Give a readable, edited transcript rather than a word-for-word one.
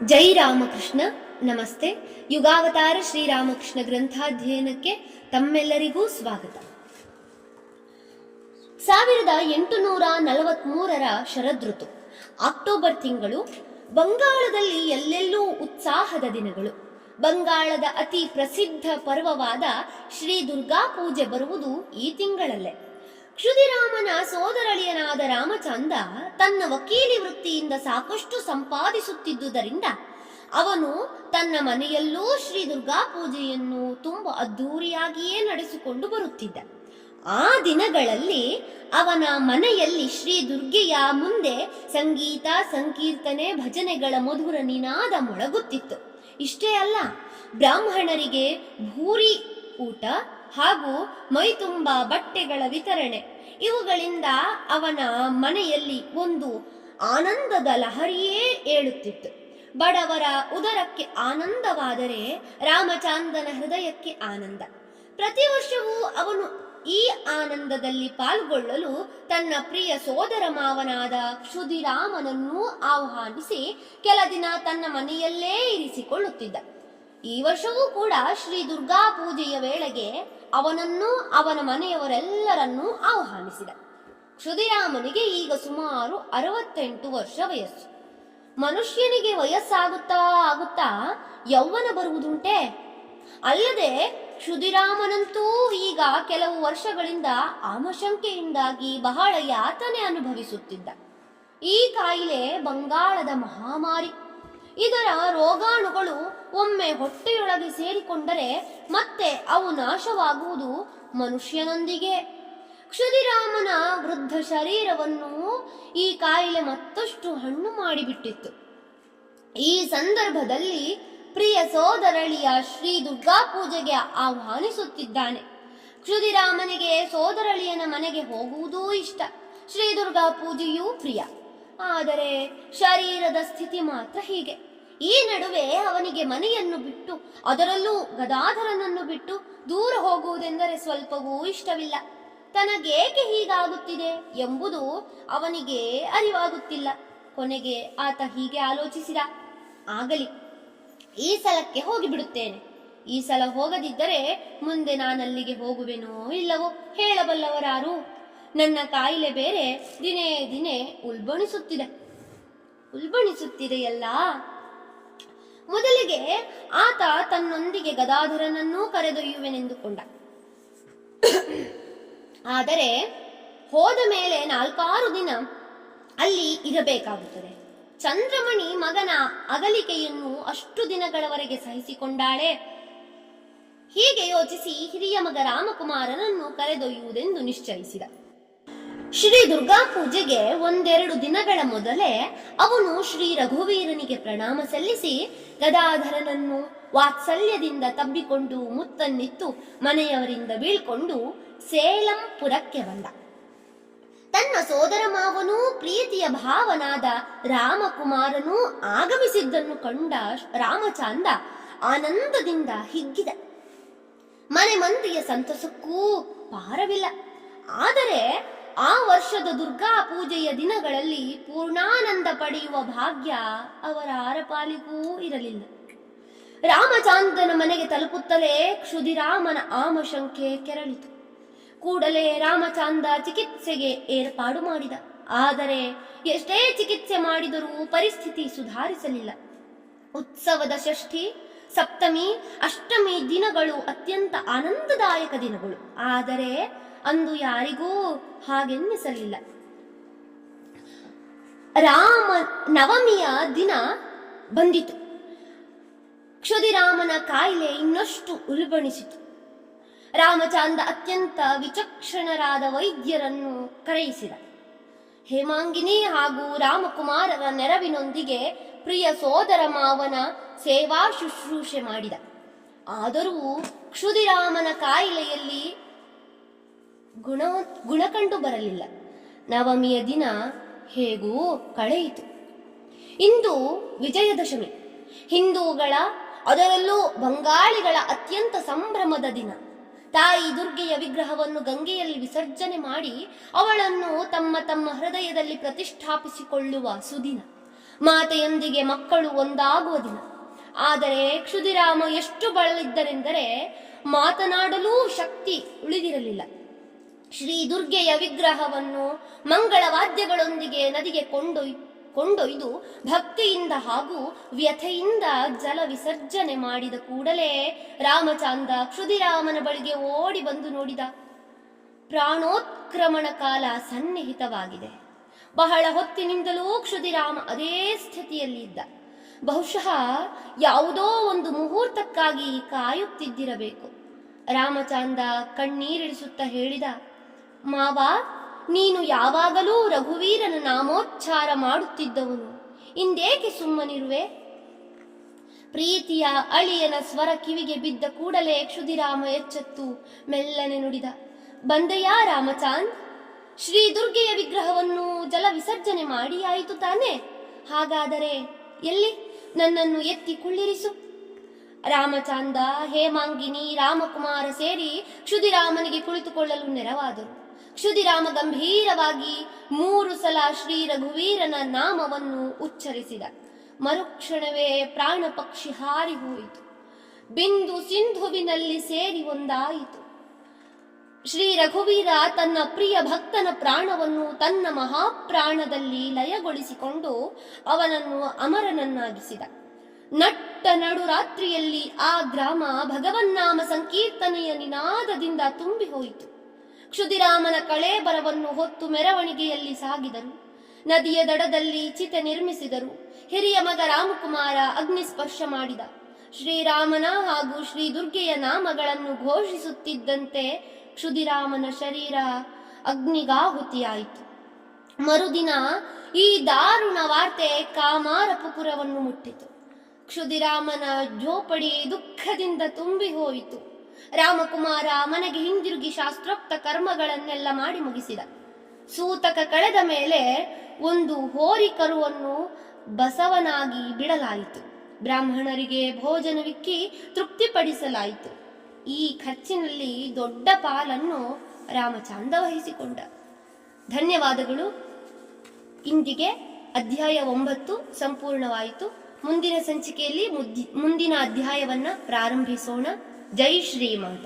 ಜೈ ರಾಮಕೃಷ್ಣ. ನಮಸ್ತೆ. ಯುಗಾವತಾರ ಶ್ರೀರಾಮಕೃಷ್ಣ ಗ್ರಂಥಾಧ್ಯಯನಕ್ಕೆ ತಮ್ಮೆಲ್ಲರಿಗೂ ಸ್ವಾಗತ. 1843 ಶರದೃತು, ಅಕ್ಟೋಬರ್ ತಿಂಗಳು. ಬಂಗಾಳದಲ್ಲಿ ಎಲ್ಲೆಲ್ಲೂ ಉತ್ಸಾಹದ ದಿನಗಳು. ಬಂಗಾಳದ ಅತಿ ಪ್ರಸಿದ್ಧ ಪರ್ವವಾದ ಶ್ರೀ ದುರ್ಗಾ ಪೂಜೆ ಬರುವುದು ಈ ತಿಂಗಳಲ್ಲೇ. ಕ್ಷುದಿರಾಮನ ಸೋದರಳಿಯನಾದ ರಾಮಚಂದ್ರ ತನ್ನ ವಕೀಲಿ ವೃತ್ತಿಯಿಂದ ಸಾಕಷ್ಟು ಸಂಪಾದಿಸುತ್ತಿದ್ದುದರಿಂದ ಅವನು ತನ್ನ ಮನೆಯಲ್ಲೂ ಶ್ರೀ ದುರ್ಗಾ ಪೂಜೆಯನ್ನು ತುಂಬಾ ಅದ್ಧೂರಿಯಾಗಿಯೇ ನಡೆಸಿಕೊಂಡು ಬರುತ್ತಿದ್ದ. ಆ ದಿನಗಳಲ್ಲಿ ಅವನ ಮನೆಯಲ್ಲಿ ಶ್ರೀ ದುರ್ಗೆಯ ಮುಂದೆ ಸಂಗೀತ, ಸಂಕೀರ್ತನೆ, ಭಜನೆಗಳ ಮಧುರ ನಿನಾದ ಮೊಳಗುತ್ತಿತ್ತು. ಇಷ್ಟೇ ಅಲ್ಲ, ಬ್ರಾಹ್ಮಣರಿಗೆ ಭೂರಿ ಊಟ ಹಾಗೂ ಮೈತುಂಬ ಬಟ್ಟೆಗಳ ವಿತರಣೆ, ಇವುಗಳಿಂದ ಅವನ ಮನೆಯಲ್ಲಿ ಒಂದು ಆನಂದದ ಲಹರಿಯೇ ಏಳುತ್ತಿತ್ತು. ಬಡವರ ಉದರಕ್ಕೆ ಆನಂದವಾದರೆ ರಾಮಚಂದ್ರನ ಹೃದಯಕ್ಕೆ ಆನಂದ. ಪ್ರತಿ ವರ್ಷವೂ ಅವನು ಈ ಆನಂದದಲ್ಲಿ ಪಾಲ್ಗೊಳ್ಳಲು ತನ್ನ ಪ್ರಿಯ ಸೋದರ ಮಾವನಾದ ಕ್ಷುದಿರಾಮನನ್ನು ಆಹ್ವಾನಿಸಿ ಕೆಲ ದಿನ ತನ್ನ ಮನೆಯಲ್ಲೇ ಇರಿಸಿಕೊಳ್ಳುತ್ತಿದ್ದ. ಈ ವರ್ಷವೂ ಕೂಡ ಶ್ರೀ ದುರ್ಗಾ ಪೂಜೆಯ ವೇಳೆಗೆ ಅವನನ್ನು ಅವನ ಮನೆಯವರೆಲ್ಲರನ್ನೂ ಆಹ್ವಾನಿಸಿದ. ಕ್ಷುದಿರಾಮನಿಗೆ ಈಗ ಸುಮಾರು 68 ವರ್ಷ ವಯಸ್ಸು. ಮನುಷ್ಯನಿಗೆ ವಯಸ್ಸಾಗುತ್ತಾ ಆಗುತ್ತಾ ಯೌವನ ಬರುವುದುಂಟೆ. ಅಲ್ಲದೆ ಕ್ಷುದಿರಾಮನಂತೂ ಈಗ ಕೆಲವು ವರ್ಷಗಳಿಂದ ಆಮಶಂಕೆಯಿಂದಾಗಿ ಬಹಳ ಯಾತನೆ ಅನುಭವಿಸುತ್ತಿದ್ದ. ಈ ಕಾಯಿಲೆ ಬಂಗಾಳದ ಮಹಾಮಾರಿ. ಇದರ ರೋಗಾಣುಗಳು ಒಮ್ಮೆ ಹೊಟ್ಟೆಯೊಳಗೆ ಸೇರಿಕೊಂಡರೆ ಮತ್ತೆ ಅವು ನಾಶವಾಗುವುದು ಮನುಷ್ಯನೊಂದಿಗೆ. ಕ್ಷುದಿರಾಮನ ವೃದ್ಧ ಶರೀರವನ್ನು ಈ ಕಾಯಿಲೆ ಮತ್ತಷ್ಟು ಹಣ್ಣು ಮಾಡಿಬಿಟ್ಟಿತ್ತು. ಈ ಸಂದರ್ಭದಲ್ಲಿ ಪ್ರಿಯ ಸೋದರಳಿಯ ಶ್ರೀ ದುರ್ಗಾ ಪೂಜೆಗೆ ಆಹ್ವಾನಿಸುತ್ತಿದ್ದಾನೆ. ಕ್ಷುದಿರಾಮನಿಗೆ ಸೋದರಳಿಯನ ಮನೆಗೆ ಹೋಗುವುದೂ ಇಷ್ಟ, ಶ್ರೀ ದುರ್ಗಾ ಪೂಜೆಯೂ ಪ್ರಿಯ. ಆದರೆ ಶರೀರದ ಸ್ಥಿತಿ ಮಾತ್ರ ಹೀಗೆ. ಈ ನಡುವೆ ಅವನಿಗೆ ಮನೆಯನ್ನು ಬಿಟ್ಟು, ಅದರಲ್ಲೂ ಗದಾಧರನನ್ನು ಬಿಟ್ಟು ದೂರ ಹೋಗುವುದೆಂದರೆ ಸ್ವಲ್ಪವೂ ಇಷ್ಟವಿಲ್ಲ. ತನಗೇಕೆ ಹೀಗಾಗುತ್ತಿದೆ ಎಂಬುದು ಅವನಿಗೆ ಅರಿವಾಗುತ್ತಿಲ್ಲ. ಕೊನೆಗೆ ಆತ ಹೀಗೆ ಆಲೋಚಿಸಿದ, ಆಗಲಿ, ಈ ಸಲಕ್ಕೆ ಹೋಗಿಬಿಡುತ್ತೇನೆ. ಈ ಸಲ ಹೋಗದಿದ್ದರೆ ಮುಂದೆ ನಾನಲ್ಲಿಗೆ ಹೋಗುವೆನೋ ಇಲ್ಲವೋ ಹೇಳಬಲ್ಲವರಾರು. ನನ್ನ ಕಾಯಿಲೆ ಬೇರೆ ದಿನೇ ದಿನೇ ಉಲ್ಬಣಿಸುತ್ತಿದೆಯಲ್ಲ. ಮೊದಲಿಗೆ ಆತ ತನ್ನೊಂದಿಗೆ ಗದಾಧರನನ್ನೂ ಕರೆದೊಯ್ಯುವೆನೆಂದುಕೊಂಡ. ಆದರೆ ಹೋದ ಮೇಲೆ 4-6 ದಿನ ಅಲ್ಲಿ ಇರಬೇಕಾಗುತ್ತದೆ. ಚಂದ್ರಮಣಿ ಮಗನ ಅಗಲಿಕೆಯನ್ನು ಅಷ್ಟು ದಿನಗಳವರೆಗೆ ಸಹಿಸಿಕೊಂಡಾಳೆ. ಹೀಗೆ ಯೋಚಿಸಿ ಹಿರಿಯ ಮಗ ರಾಮಕುಮಾರನನ್ನು ಕರೆದೊಯ್ಯುವುದೆಂದು ನಿಶ್ಚಯಿಸಿದ. ಶ್ರೀ ದುರ್ಗಾ ಪೂಜೆಗೆ 1-2 ದಿನಗಳ ಮೊದಲೇ ಅವನು ಶ್ರೀ ರಘುವೀರನಿಗೆ ಪ್ರಣಾಮ ಸಲ್ಲಿಸಿ ಗದಾಧರನನ್ನು ವಾತ್ಸಲ್ಯದಿಂದ ತಬ್ಬಿಕೊಂಡು ಮುತ್ತನ್ನಿತ್ತು ಮನೆಯವರಿಂದ ಬೀಳ್ಕೊಂಡು ಸೇಲಂಪುರಕ್ಕೆ ಬಂದ. ತನ್ನ ಸೋದರ ಮಾವನೂ ಪ್ರೀತಿಯ ಭಾವನಾದ ರಾಮಕುಮಾರನೂ ಆಗಮಿಸಿದ್ದನ್ನು ಕಂಡ ರಾಮಚಂದ್ರ ಆನಂದದಿಂದ ಹಿಗ್ಗಿದ. ಮನೆ ಮಂದಿಯ ಸಂತಸಕ್ಕೂ ಪಾರವಿಲ್ಲ. ಆದರೆ ಆ ವರ್ಷದ ದುರ್ಗಾ ಪೂಜೆಯ ದಿನಗಳಲ್ಲಿ ಪೂರ್ಣಾನಂದ ಪಡೆಯುವ ಭಾಗ್ಯ ಅವರ ಆರಪಾಲಿಗೂ ಇರಲಿಲ್ಲ. ರಾಮಚಂದ್ರನ ಮನೆಗೆ ತಲುಪುತ್ತಲೇ ಕ್ಷುದಿರಾಮನ ಆಮಶಂಕೆ ಕೆರಳಿತು. ಕೂಡಲೇ ರಾಮಚಂದ್ರ ಚಿಕಿತ್ಸೆಗೆ ಏರ್ಪಾಡು ಮಾಡಿದ. ಆದರೆ ಎಷ್ಟೇ ಚಿಕಿತ್ಸೆ ಮಾಡಿದರೂ ಪರಿಸ್ಥಿತಿ ಸುಧಾರಿಸಲಿಲ್ಲ. ಉತ್ಸವದ ಷಷ್ಠಿ, ಸಪ್ತಮಿ, ಅಷ್ಟಮಿ ದಿನಗಳು ಅತ್ಯಂತ ಆನಂದದಾಯಕ ದಿನಗಳು. ಆದರೆ ಅಂದು ಯಾರಿಗೂ ಹಾಗೆನ್ನಿಸಲಿಲ್ಲ. ರಾಮ ನವಮಿಯ ದಿನ ಬಂದಿತು. ಕ್ಷುದಿರಾಮನ ಕಾಯಿಲೆ ಇನ್ನಷ್ಟು ಉಲ್ಬಣಿಸಿತು. ರಾಮಚಂದ್ರ ಅತ್ಯಂತ ವಿಚಕ್ಷಣರಾದ ವೈದ್ಯರನ್ನು ಕರೆಯಿಸಿದ. ಹೇಮಾಂಗಿನಿ ಹಾಗೂ ರಾಮಕುಮಾರರ ನೆರವಿನೊಂದಿಗೆ ಪ್ರಿಯ ಸೋದರ ಮಾವನ ಸೇವಾ ಶುಶ್ರೂಷೆ ಮಾಡಿದ. ಆದರೂ ಕ್ಷುದಿರಾಮನ ಕಾಯಿಲೆಯಲ್ಲಿ ಗುಣ ಕಂಡು ಬರಲಿಲ್ಲ. ನವಮಿಯ ದಿನ ಹೇಗೂ ಕಳೆಯಿತು. ಇಂದು ವಿಜಯದಶಮಿ, ಹಿಂದೂಗಳ, ಅದರಲ್ಲೂ ಬಂಗಾಳಿಗಳ ಅತ್ಯಂತ ಸಂಭ್ರಮದ ದಿನ. ತಾಯಿ ದುರ್ಗೆಯ ವಿಗ್ರಹವನ್ನು ಗಂಗೆಯಲ್ಲಿ ವಿಸರ್ಜನೆ ಮಾಡಿ ಅವಳನ್ನು ತಮ್ಮ ತಮ್ಮ ಹೃದಯದಲ್ಲಿ ಪ್ರತಿಷ್ಠಾಪಿಸಿಕೊಳ್ಳುವ ಸುದಿನ. ಮಾತೆಯೊಂದಿಗೆ ಮಕ್ಕಳು ಒಂದಾಗುವ ದಿನ. ಆದರೆ ಕ್ಷುದಿರಾಮ ಎಷ್ಟು ಬಳಲಿದ್ದರೆಂದರೆ ಮಾತನಾಡಲೂ ಶಕ್ತಿ ಉಳಿದಿರಲಿಲ್ಲ. ಶ್ರೀ ದುರ್ಗೆಯ ವಿಗ್ರಹವನ್ನು ಮಂಗಳವಾದ್ಯಗಳೊಂದಿಗೆ ನದಿಗೆ ಕೊಂಡೊಯ್ದು ಭಕ್ತಿಯಿಂದ ಹಾಗೂ ವ್ಯಥೆಯಿಂದ ಜಲ ವಿಸರ್ಜನೆ ಮಾಡಿದ ಕೂಡಲೇ ರಾಮಚಂದ್ರ ಕ್ಷುದಿರಾಮನ ಬಳಿಗೆ ಓಡಿ ಬಂದು ನೋಡಿದ. ಪ್ರಾಣೋತ್ಕ್ರಮಣ ಕಾಲ ಸನ್ನಿಹಿತವಾಗಿದೆ. ಬಹಳ ಹೊತ್ತಿನಿಂದಲೂ ಕ್ಷುದಿರಾಮ ಅದೇ ಸ್ಥಿತಿಯಲ್ಲಿ ಇದ್ದ. ಬಹುಶಃ ಯಾವುದೋ ಒಂದು ಮುಹೂರ್ತಕ್ಕಾಗಿ ಕಾಯುತ್ತಿದ್ದಿರಬೇಕು. ರಾಮಚಂದ್ರ ಕಣ್ಣೀರಿಳಿಸುತ್ತಾ ಹೇಳಿದ, ಮಾವ, ನೀನು ಯಾವಾಗಲೂ ರಘುವೀರನ ನಾಮೋಚ್ಚಾರ ಮಾಡುತ್ತಿದ್ದವನು, ಇಂದೇಕೆ ಸುಮ್ಮನಿರುವೆ? ಪ್ರೀತಿಯ ಅಳಿಯನ ಸ್ವರ ಕಿವಿಗೆ ಬಿದ್ದ ಕೂಡಲೇ ಕ್ಷುದಿರಾಮ ಎಚ್ಚೆತ್ತು ಮೆಲ್ಲನೆ ನುಡಿದ, ಬಂದೆಯಾ ರಾಮಚಂದ್ರ? ಶ್ರೀ ದುರ್ಗೆಯ ವಿಗ್ರಹವನ್ನು ಜಲ ವಿಸರ್ಜನೆ ಮಾಡಿ ಆಯಿತು ತಾನೆ? ಹಾಗಾದರೆ ಎಲ್ಲಿ? ನನ್ನನ್ನು ಎತ್ತಿ ಕುಳ್ಳಿರಿಸು. ರಾಮಚಂದ್ರ, ಹೇಮಾಂಗಿನಿ, ರಾಮಕುಮಾರ ಸೇರಿ ಕ್ಷುದಿರಾಮನಿಗೆ ಕುಳಿತುಕೊಳ್ಳಲು ನೆರವಾದರು. ಕ್ಷುದಿರಾಮ ಗಂಭೀರವಾಗಿ 3 ಸಲ ಶ್ರೀ ರಘುವೀರನ ನಾಮವನ್ನು ಉಚ್ಚರಿಸಿದ. ಮರುಕ್ಷಣವೇ ಪ್ರಾಣ ಪಕ್ಷಿ ಹಾರಿ ಹೋಯಿತು. ಬಿಂದು ಸಿಂಧುವಿನಲ್ಲಿ ಸೇರಿ ಒಂದಾಯಿತು. ಶ್ರೀ ರಘುವೀರ ತನ್ನ ಪ್ರಿಯ ಭಕ್ತನ ಪ್ರಾಣವನ್ನು ತನ್ನ ಮಹಾಪ್ರಾಣದಲ್ಲಿ ಲಯಗೊಳಿಸಿಕೊಂಡು ಅವನನ್ನು ಅಮರನನ್ನಾಗಿಸಿದ. ನಟ್ಟ ನಡು ರಾತ್ರಿಯಲ್ಲಿ ಆ ಗ್ರಾಮ ಭಗವನ್ನಾಮ ಸಂಕೀರ್ತನೆಯ ನಿನಾದದಿಂದ ತುಂಬಿ ಹೋಯಿತು. ಕ್ಷುದಿರಾಮನ ಕಳೇಬರವನ್ನು ಹೊತ್ತು ಮೆರವಣಿಗೆಯಲ್ಲಿ ಸಾಗಿದರು. ನದಿಯ ದಡದಲ್ಲಿ ಚಿತೆ ನಿರ್ಮಿಸಿದರು. ಹಿರಿಯ ಮಗ ರಾಮಕುಮಾರ ಅಗ್ನಿಸ್ಪರ್ಶ ಮಾಡಿದ. ಶ್ರೀರಾಮನ ಹಾಗೂ ಶ್ರೀ ದುರ್ಗೆಯ ನಾಮಗಳನ್ನು ಘೋಷಿಸುತ್ತಿದ್ದಂತೆ ಕ್ಷುದಿರಾಮನ ಶರೀರ ಅಗ್ನಿಗಾಹುತಿಯಾಯಿತು. ಮರುದಿನ ಈ ದಾರುಣ ವಾರ್ತೆ ಕಾಮಾರಪುರವನ್ನು ಮುಟ್ಟಿತು. ಕ್ಷುದಿರಾಮನ ಜೋಪಡಿ ದುಃಖದಿಂದ ತುಂಬಿ ಹೋಯಿತು. ರಾಮಕುಮಾರ ಮನೆಗೆ ಹಿಂದಿರುಗಿ ಶಾಸ್ತ್ರೋಕ್ತ ಕರ್ಮಗಳನ್ನೆಲ್ಲ ಮಾಡಿ ಮುಗಿಸಿದ. ಸೂತಕ ಕಳೆದ ಮೇಲೆ ಒಂದು ಹೋರಿ ಕರುವನ್ನು ಬಸವನಾಗಿ ಬಿಡಲಾಯಿತು. ಬ್ರಾಹ್ಮಣರಿಗೆ ಭೋಜನವಿಕ್ಕಿ ತೃಪ್ತಿಪಡಿಸಲಾಯಿತು. ಈ ಖರ್ಚಿನಲ್ಲಿ ದೊಡ್ಡ ಪಾಲನ್ನು ರಾಮಚಂದ್ರ ವಹಿಸಿಕೊಂಡ. ಧನ್ಯವಾದಗಳು. ಇಂದಿಗೆ ಅಧ್ಯಾಯ 9 ಸಂಪೂರ್ಣವಾಯಿತು. ಮುಂದಿನ ಸಂಚಿಕೆಯಲ್ಲಿ ಮುಂದಿನ ಅಧ್ಯಾಯವನ್ನ ಪ್ರಾರಂಭಿಸೋಣ. ಜೈ ಶ್ರೀಮಾತ.